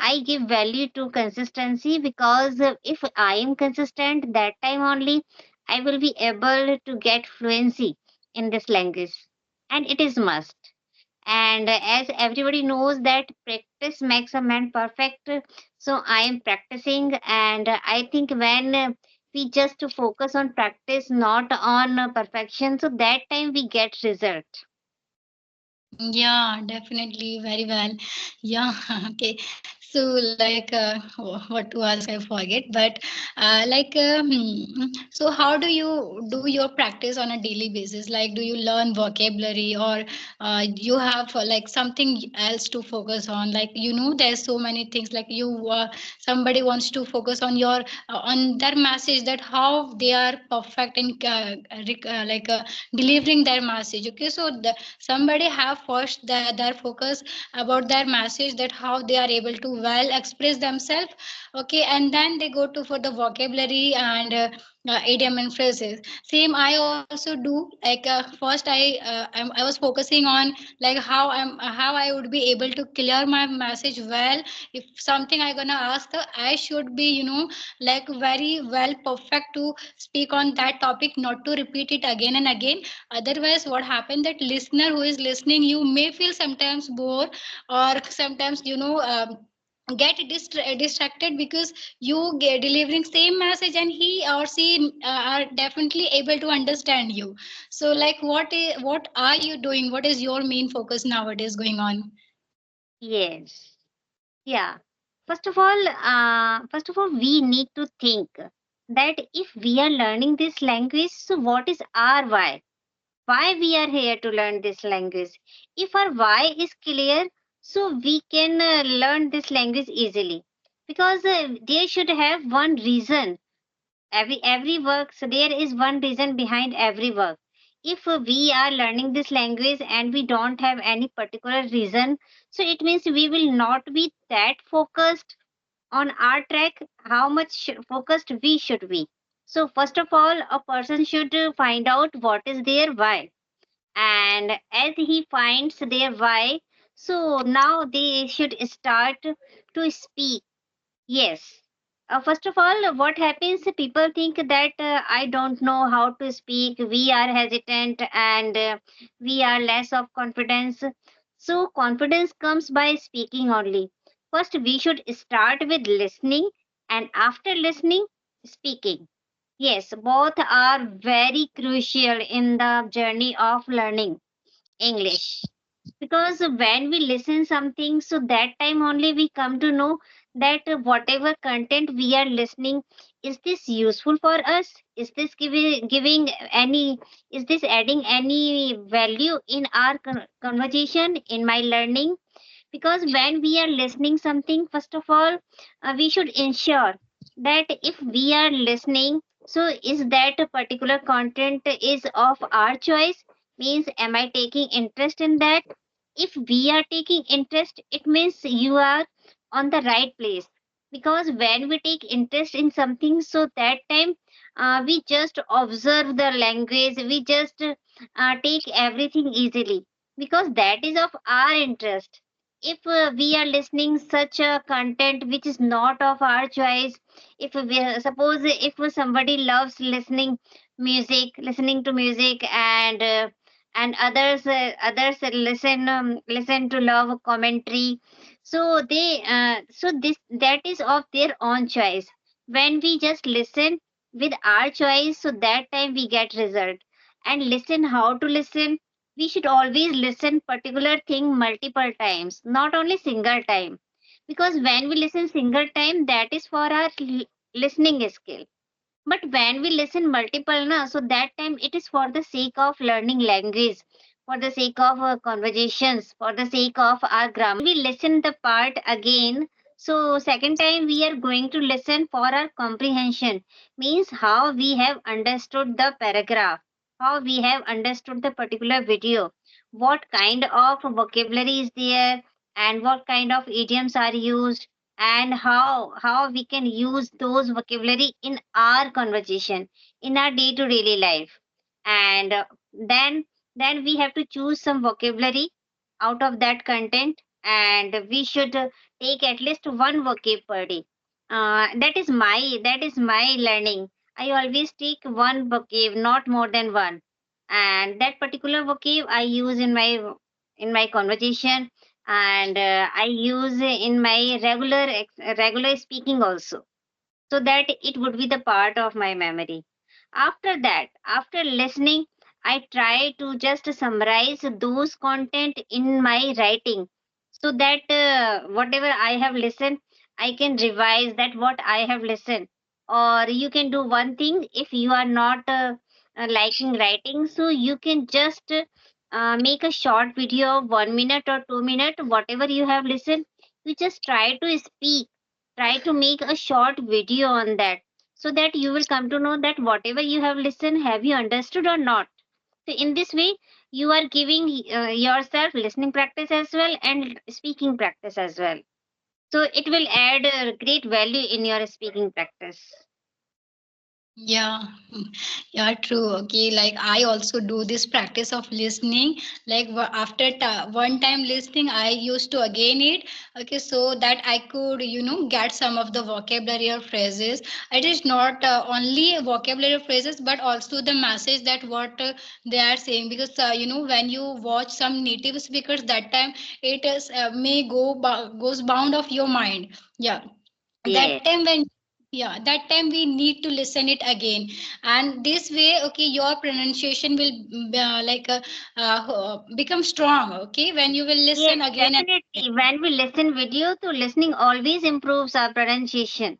I give value to consistency, because if I am consistent, that time only I will be able to get fluency in this language, and it is must. And as everybody knows that practice makes a man perfect, so I am practicing, and I think when we just focus on practice, not on perfection, so that time we get result. Yeah, definitely. Very well. Yeah. Okay. So, like, what to ask? I forget. But, so how do you do your practice on a daily basis? Like, do you learn vocabulary, or you have like something else to focus on? Like, there's so many things. Like, somebody wants to focus on on their message, that how they are perfect in delivering their message. Okay, so somebody have first their focus about their message, that how they are able to well express themselves. Okay, and then they go to for the vocabulary and idiom and phrases. Same I also do. Like, first I was focusing on like how I would be able to clear my message well. If something I gonna ask, I should be like very well perfect to speak on that topic, not to repeat it again and again. Otherwise, what happened, that listener who is listening, you may feel sometimes bored, or sometimes get distracted, because you get delivering same message, and he or she are definitely able to understand you. So, like, what are you doing? What is your main focus nowadays going on? Yes. Yeah. First of all, we need to think that if we are learning this language, so what is our why? Why we are here to learn this language? If our why is clear, so we can learn this language easily. Because there should have one reason. Every work, so there is one reason behind every work. If we are learning this language and we don't have any particular reason, so it means we will not be that focused on our track. How much focused we should be? So first of all, a person should find out what is their why, and as he finds their why, so now they should start to speak. Yes. First of all, what happens? People think that I don't know how to speak. We are hesitant, and we are less of confidence. So, confidence comes by speaking only. First, we should start with listening, and after listening, speaking. Yes, both are very crucial in the journey of learning English, because when we listen something, so that time only we come to know that whatever content we are listening, is this useful for us? Is this giving any, is this adding any value in our conversation, in my learning? Because when we are listening something, first of all, we should ensure that if we are listening, so is that a particular content is of our choice, means am I taking interest in that? If we are taking interest, it means you are on the right place. Because when we take interest in something, so that time we just observe the language, we just take everything easily, because that is of our interest. If we are listening such a content which is not of our choice, if we suppose if somebody loves listening to music, and others listen to love commentary, so they so this that is of their own choice. When we just listen with our choice, so that time we get result. And listen, how to listen? We should always listen particular thing multiple times, not only single time. Because when we listen single time, that is for our listening skill. But when we listen multiple, na, so that time it is for the sake of learning language, for the sake of conversations, for the sake of our grammar. We listen the part again. So second time we are going to listen for our comprehension, means how we have understood the paragraph, how we have understood the particular video, what kind of vocabulary is there, and what kind of idioms are used, and how we can use those vocabulary in our conversation, in our day to daily life. And then we have to choose some vocabulary out of that content, and we should take at least one vocab per day. That is my learning. I always take one vocab, not more than one, and that particular vocab I use in my conversation, and I use in my regular speaking also, so that it would be the part of my memory. After that, after listening, I try to just summarize those content in my writing, so that whatever I have listened, I can revise that what I have listened. Or you can do one thing, if you are not liking writing, so you can just make a short video of 1 minute or 2 minute, whatever you have listened. You just try to make a short video on that, so that you will come to know that whatever you have listened, have you understood or not. So in this way, you are giving yourself listening practice as well and speaking practice as well, so it will add great value in your speaking practice. Yeah, yeah, true. Okay, like I also do this practice of listening. Like after one time listening, I used to again it. Okay, so that I could, get some of the vocabulary or phrases. It is not only vocabulary phrases, but also the message that what they are saying. Because when you watch some native speakers, that time it is may goes bound of your mind. Yeah, Yeah. that time when yeah, that time we need to listen it again, and this way, okay, your pronunciation will become strong, okay, when you will Yes, listen again and again. definitely. When we listen video, to listening always improves our pronunciation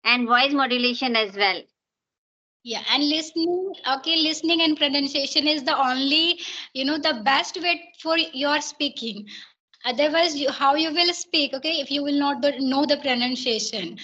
and voice modulation as well. Yeah, and listening, okay, listening and pronunciation is the only, the best way for your speaking. Otherwise, how you will speak, okay, if you will not know the pronunciation.